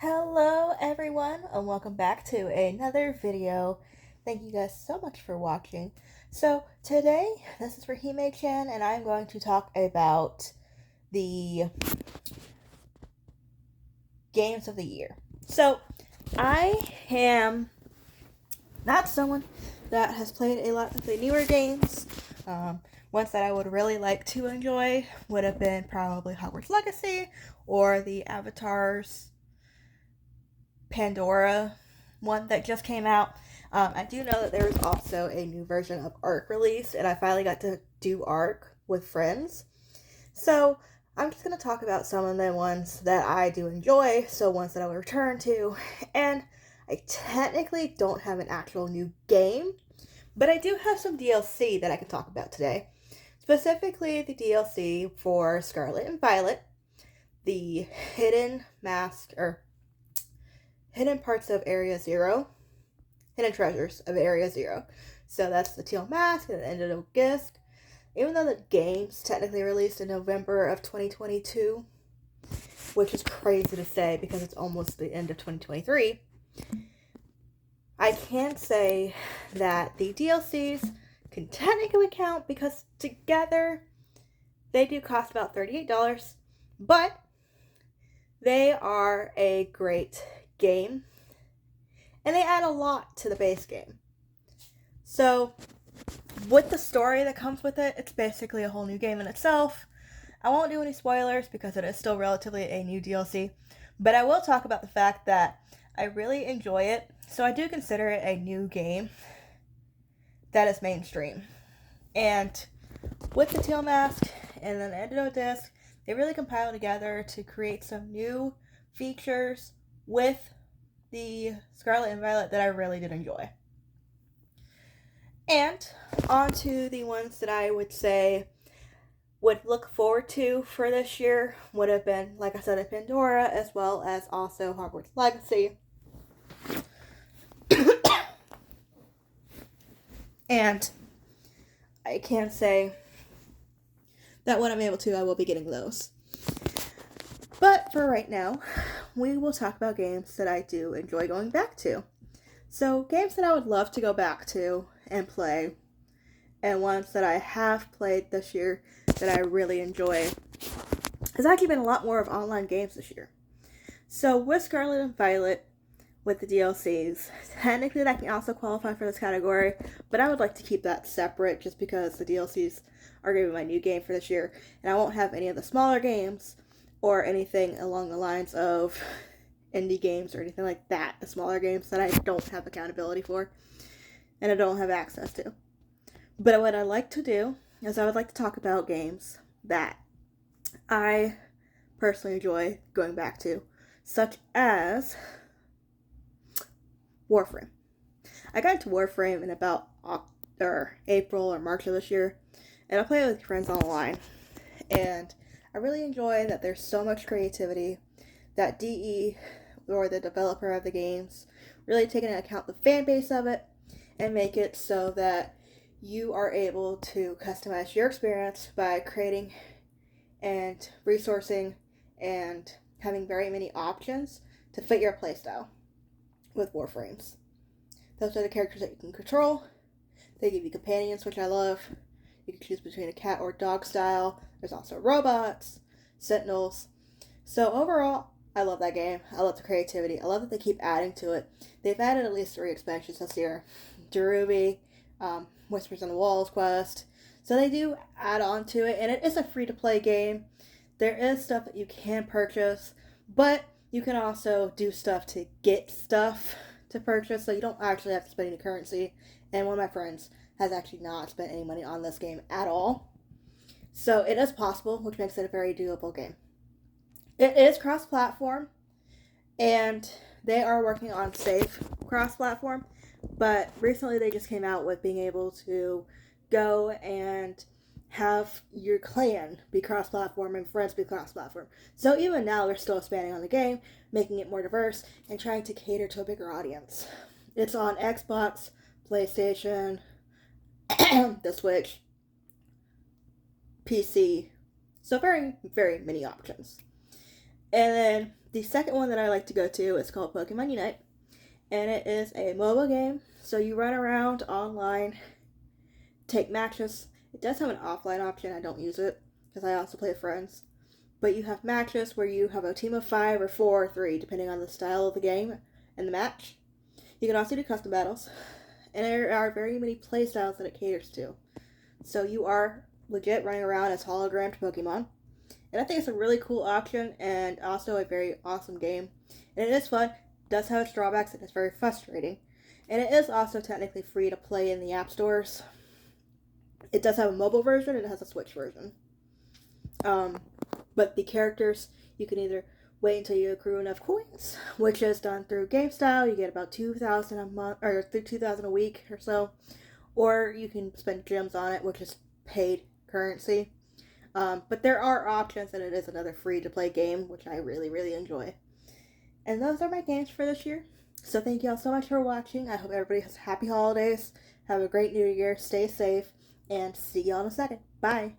Hello everyone and welcome back to another video. Thank you guys so much for watching. So today, this is Rhimesama and I'm going to talk about the games of the year. So I am not someone that has played a lot of the newer games. Ones that I would really like to enjoy would have been probably Hogwarts Legacy or the Avatars Pandora one that just came out. I do know that there was also a new version of Arc released, and I finally got to do Arc with friends. So I'm just going to talk about some of the ones that I do enjoy, so ones that I will return to. And I technically don't have an actual new game, but I do have some DLC that I can talk about today. Specifically, the DLC for Scarlet and Violet, the hidden parts of Area Zero, hidden treasures of Area Zero. So that's the teal mask and the end of the disc. Even though the game's technically released in November of 2022, which is crazy to say because it's almost the end of 2023, I can say that the DLCs can technically count because together they do cost about $38, but they are a great game and they add a lot to the base game. So with the story that comes with it, it's basically a whole new game in itself. I won't do any spoilers because it is still relatively a new DLC, but I will talk about the fact that I really enjoy it, so I do consider it a new game that is mainstream. And with the teal mask and then the antidote disc, they really compile together to create some new features with the Scarlet and Violet that I really did enjoy. And on to the ones that I would say would look forward to for this year would have been, like I said, a Pandora, as well as also Hogwarts Legacy. And I can say that when I'm able to, I will be getting those. But for right now, we will talk about games that I do enjoy going back to. So, games that I would love to go back to and play, and ones that I have played this year that I really enjoy. There's actually been a lot more of online games this year. So, with Scarlet and Violet, with the DLCs, technically that can also qualify for this category, but I would like to keep that separate just because the DLCs are going to be my new game for this year, and I won't have any of the smaller games or anything along the lines of indie games or anything like that, the smaller games that I don't have accountability for and I don't have access to. But what I like to do is I would like to talk about games that I personally enjoy going back to, such as Warframe. I got into Warframe in about April or March of this year, and I play it with friends online, and I really enjoy that there's so much creativity, that DE, or the developer of the games, really taking into account the fan base of it, and make it so that you are able to customize your experience by creating and resourcing and having very many options to fit your playstyle with Warframes. Those are the characters that you can control. They give you companions, which I love. You can choose between a cat or dog style. There's also robots, sentinels. So overall, I love that game. I love the creativity. I love that they keep adding to it. They've added at least 3 expansions this year. Darubi, Whispers on the Walls quest. So they do add on to it, and it is a free-to-play game. There is stuff that you can purchase, but you can also do stuff to get stuff to purchase, so you don't actually have to spend any currency. And one of my friends has actually not spent any money on this game at all. So it is possible, which makes it a very doable game. It is cross-platform, and they are working on safe cross-platform, but recently they just came out with being able to go and have your clan be cross-platform and friends be cross-platform. So even now they're still expanding on the game, making it more diverse, and trying to cater to a bigger audience. It's on Xbox, PlayStation, the Switch, PC, so very, very many options. And then The second one that I like to go to is called Pokemon Unite, and it is a mobile game. So you run around online, take matches. It does have an offline option. I don't use it because I also play with friends. But you have matches where you have a team of 5 or 4 or 3, depending on the style of the game and the match. You can also do custom battles, and there are very many playstyles that it caters to. So you are legit running around as hologrammed Pokemon. And I think it's a really cool option and also a very awesome game. And it is fun. It does have its drawbacks and it's very frustrating. And it is also technically free to play in the app stores. It does have a mobile version and it has a Switch version. But the characters, you can either wait until you accrue enough coins, which is done through GameStyle. You get about 2,000 a month, or 2,000 a week or so. Or you can spend gems on it, which is paid currency. But there are options, and it is another free-to-play game, which I really, really enjoy. And those are my games for this year. So thank you all so much for watching. I hope everybody has happy holidays. Have a great new year. Stay safe. And see y'all in a second. Bye.